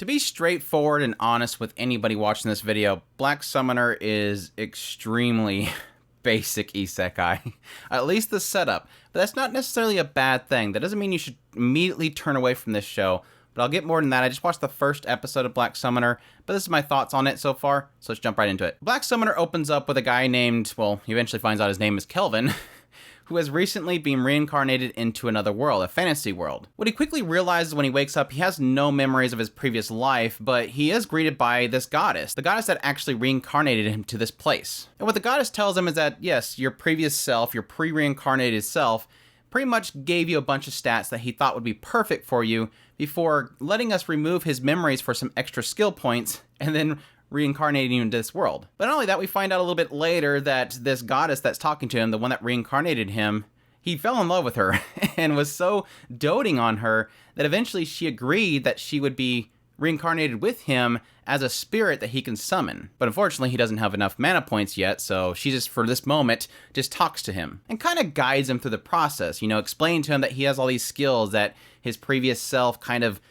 To be straightforward and honest with anybody watching this video, Black Summoner is extremely basic isekai. At least the setup. But that's not necessarily a bad thing. That doesn't mean you should immediately turn away from this show. But I'll get more than that. I just watched the first episode of Black Summoner, but this is my thoughts on it so far, so let's jump right into it. Black Summoner opens up with a guy named, well, he eventually finds out his name is Kelvin, who has recently been reincarnated into another world, a fantasy world. What he quickly realizes when he wakes up, he has no memories of his previous life, but he is greeted by this goddess, the goddess that actually reincarnated him to this place. And what the goddess tells him is that, yes, your previous self, your pre-reincarnated self, pretty much gave you a bunch of stats that he thought would be perfect for you before letting us remove his memories for some extra skill points and then reincarnating you into this world. But not only that, we find out a little bit later that this goddess that's talking to him, the one that reincarnated him, he fell in love with her and was so doting on her that eventually she agreed that she would be reincarnated with him as a spirit that he can summon. But unfortunately, he doesn't have enough mana points yet, so she just, for this moment, just talks to him and kind of guides him through the process, you know, explaining to him that he has all these skills that his previous self kind of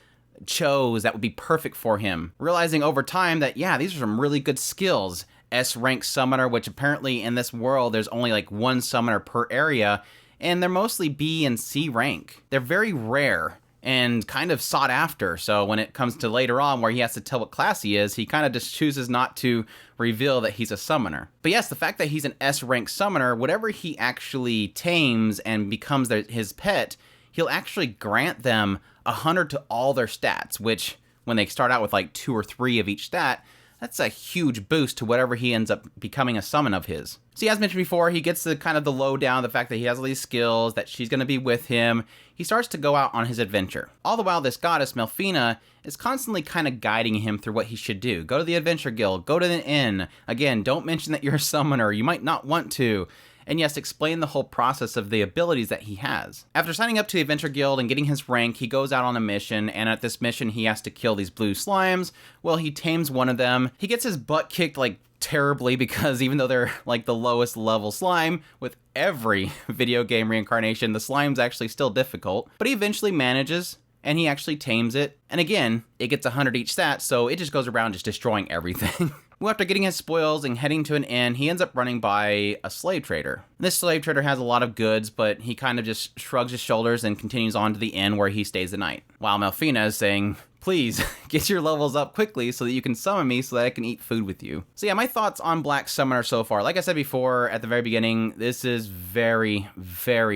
chose that would be perfect for him. Realizing over time that, yeah, these are some really good skills. S-rank summoner, which apparently in this world, there's only like one summoner per area, and they're mostly B and C rank. They're very rare and kind of sought after, so when it comes to later on where he has to tell what class he is, he kind of just chooses not to reveal that he's a summoner. But yes, the fact that he's an S-rank summoner, whatever he actually tames and becomes his pet, he'll actually grant them 100 to all their stats, which when they start out with like 2 or 3 of each stat, that's a huge boost to whatever he ends up becoming a summon of his. See, as mentioned before, he gets the kind of the lowdown, the fact that he has all these skills, that she's going to be with him. He starts to go out on his adventure. All the while, this goddess, Melfina, is constantly kind of guiding him through what he should do. Go to the adventure guild, go to the inn. Again, don't mention that you're a summoner, you might not want to. And yes, explain the whole process of the abilities that he has. After signing up to the Adventure Guild and getting his rank, he goes out on a mission, and at this mission he has to kill these blue slimes. Well, he tames one of them. He gets his butt kicked like terribly because even though they're like the lowest level slime, with every video game reincarnation, the slime's actually still difficult. But he eventually manages, and he actually tames it. And again, it gets 100 each stat, so it just goes around just destroying everything. Well, after getting his spoils and heading to an inn, he ends up running by a slave trader. This slave trader has a lot of goods, but he kind of just shrugs his shoulders and continues on to the inn where he stays the night. While Melfina is saying, please, get your levels up quickly so that you can summon me so that I can eat food with you. So yeah, my thoughts on Black Summoner so far. Like I said before at the very beginning, this is very bare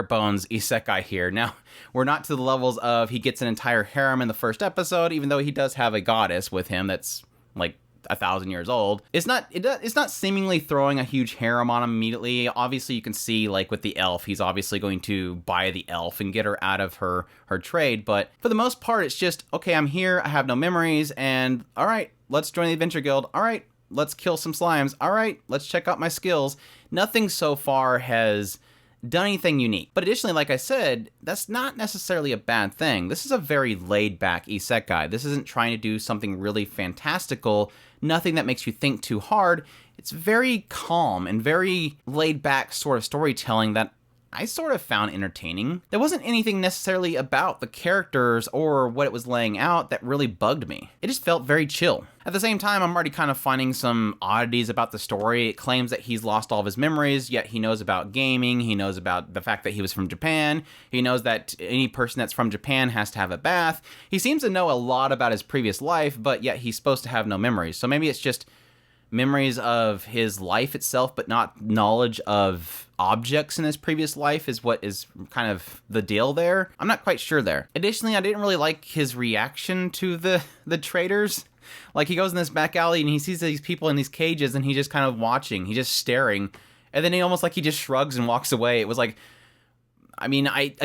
bones isekai here. Now, we're not to the levels of he gets an entire harem in the first episode, even though he does have a goddess with him that's like 1,000 years old. It's not seemingly throwing a huge harem on him immediately. Obviously, you can see like with the elf, he's obviously going to buy the elf and get her out of her trade. But for the most part, it's just, okay, I'm here, I have no memories, and all right, let's join the Adventure Guild. All right, let's kill some slimes. All right, let's check out my skills. Nothing so far has done anything unique. But additionally, like I said, that's not necessarily a bad thing. This is a very laid-back isekai. This isn't trying to do something really fantastical, nothing that makes you think too hard. It's very calm and very laid-back sort of storytelling that I sort of found entertaining. There wasn't anything necessarily about the characters or what it was laying out that really bugged me. It just felt very chill. At the same time, I'm already kind of finding some oddities about the story. It claims that he's lost all of his memories, yet he knows about gaming, he knows about the fact that he was from Japan, he knows that any person that's from Japan has to have a bath. He seems to know a lot about his previous life, but yet he's supposed to have no memories. So maybe it's just memories of his life itself, but not knowledge of objects in his previous life is what is kind of the deal there. I'm not quite sure there. Additionally, I didn't really like his reaction to the traders. Like, he goes in this back alley and he sees these people in these cages and he's just kind of watching, he's just staring, and then he just shrugs and walks away. It was like, I mean, I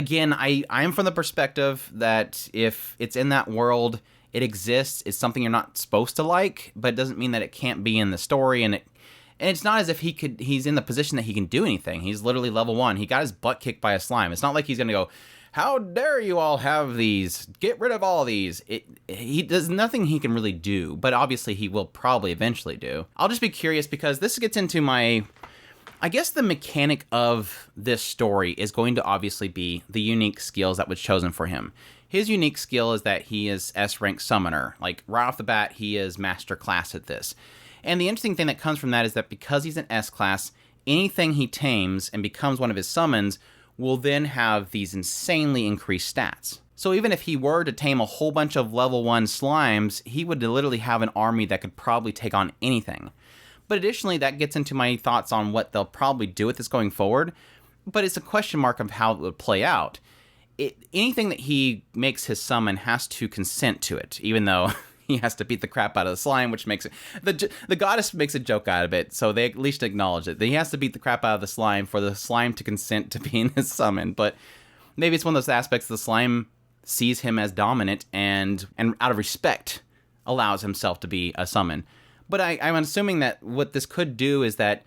am from the perspective that if it's in that world, it exists, it's something you're not supposed to like, but it doesn't mean that it can't be in the story, and it's not as if he's in the position that he can do anything. He's literally level 1. He got his butt kicked by a slime. It's not like he's gonna go, how dare you all have these? Get rid of all these. He does nothing he can really do, but obviously he will probably eventually do. I'll just be curious because this gets into I guess the mechanic of this story is going to obviously be the unique skills that was chosen for him. His unique skill is that he is S-rank summoner. Like, right off the bat, he is master class at this. And the interesting thing that comes from that is that because he's an S-class, anything he tames and becomes one of his summons will then have these insanely increased stats. So even if he were to tame a whole bunch of level 1 slimes, he would literally have an army that could probably take on anything. But additionally, that gets into my thoughts on what they'll probably do with this going forward, but it's a question mark of how it would play out. Anything that he makes his summon has to consent to it, even though he has to beat the crap out of the slime, which makes it... The goddess makes a joke out of it, so they at least acknowledge it. That he has to beat the crap out of the slime for the slime to consent to being his summon, but maybe it's one of those aspects the slime sees him as dominant and out of respect allows himself to be a summon. But I'm assuming that what this could do is that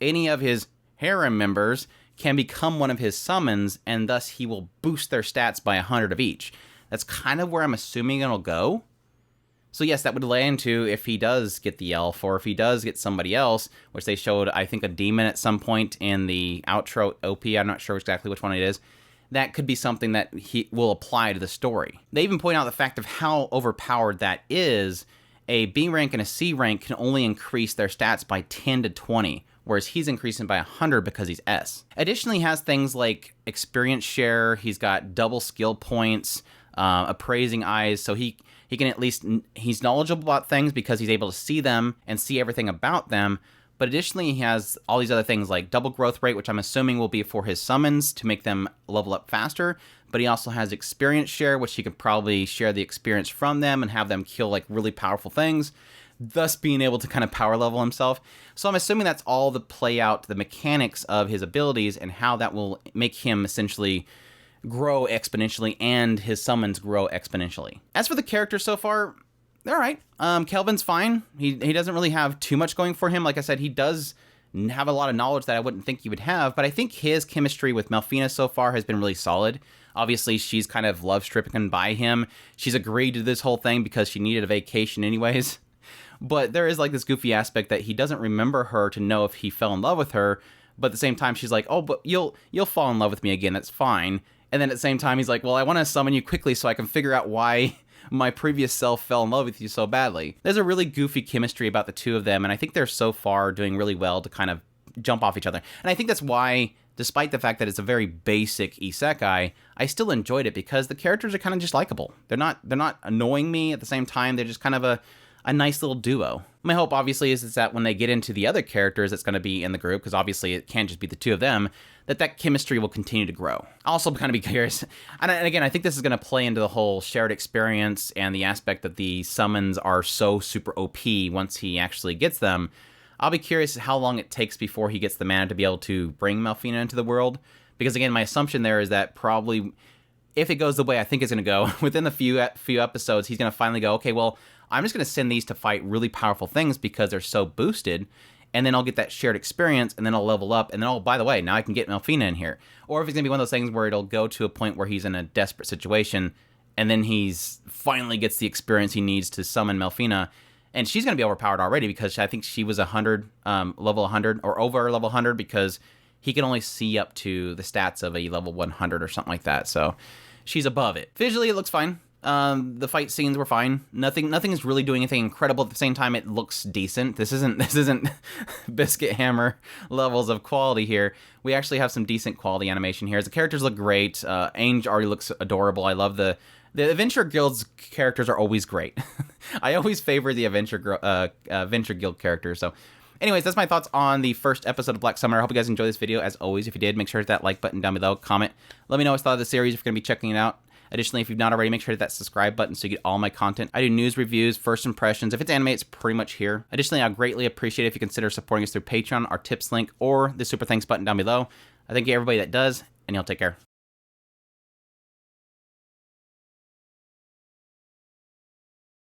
any of his harem members can become one of his summons, and thus he will boost their stats by 100 of each. That's kind of where I'm assuming it'll go. So yes, that would lay into if he does get the elf, or if he does get somebody else, which they showed, I think, a demon at some point in the outro OP. I'm not sure exactly which one it is. That could be something that he will apply to the story. They even point out the fact of how overpowered that is. A B rank and a C rank can only increase their stats by 10 to 20, whereas he's increasing by 100 because he's S. Additionally, he has things like experience share, he's got double skill points, appraising eyes, so he can at least, he's knowledgeable about things because he's able to see them and see everything about them. But additionally, he has all these other things like double growth rate, which I'm assuming will be for his summons to make them level up faster. But he also has experience share, which he could probably share the experience from them and have them kill like really powerful things, thus being able to kind of power level himself. So I'm assuming that's all the play out, the mechanics of his abilities and how that will make him essentially grow exponentially and his summons grow exponentially. As for the characters so far, they're all right. Kelvin's fine. He doesn't really have too much going for him. Like I said, he does have a lot of knowledge that I wouldn't think he would have, but I think his chemistry with Melfina so far has been really solid. Obviously, she's kind of love-stricken by him. She's agreed to this whole thing because she needed a vacation anyways. But there is like this goofy aspect that he doesn't remember her to know if he fell in love with her, but at the same time, she's like, oh, but you'll fall in love with me again, that's fine. And then at the same time, he's like, well, I want to summon you quickly so I can figure out why my previous self fell in love with you so badly. There's a really goofy chemistry about the two of them, and I think they're so far doing really well to kind of jump off each other. And I think that's why, despite the fact that it's a very basic isekai, I still enjoyed it because the characters are kind of just likable. They're not annoying me at the same time. They're just kind of a nice little duo. My hope, obviously, is that when they get into the other characters that's going to be in the group, because obviously it can't just be the two of them, that chemistry will continue to grow. I'll also kind of be curious, and again, I think this is going to play into the whole shared experience and the aspect that the summons are so super OP once he actually gets them. I'll be curious how long it takes before he gets the mana to be able to bring Melfina into the world, because again, my assumption there is that probably, if it goes the way I think it's going to go, within a few episodes, he's going to finally go, okay, well, I'm just going to send these to fight really powerful things because they're so boosted, and then I'll get that shared experience, and then I'll level up, and then, oh, by the way, now I can get Melfina in here. Or if it's going to be one of those things where it'll go to a point where he's in a desperate situation, and then he's finally gets the experience he needs to summon Melfina, and she's going to be overpowered already because I think she was 100, level 100, or over level 100, because he can only see up to the stats of a level 100 or something like that, so she's above it. Visually, it looks fine. The fight scenes were fine. Nothing is really doing anything incredible. At the same time, it looks decent. This isn't Biscuit Hammer levels of quality here. We actually have some decent quality animation here. The characters look great. Ainge already looks adorable. I love the Adventure Guild's characters are always great. I always favor the Adventure Guild characters. So, anyways, that's my thoughts on the first episode of Black Summer. I hope you guys enjoyed this video. As always, if you did, make sure to hit that like button down below. Comment. Let me know what you thought of the series if you're going to be checking it out. Additionally, if you've not already, make sure to hit that subscribe button so you get all my content. I do news, reviews, first impressions. If it's anime, it's pretty much here. Additionally, I'd greatly appreciate it if you consider supporting us through Patreon, our tips link, or the super thanks button down below. I thank you everybody that does, and y'all take care.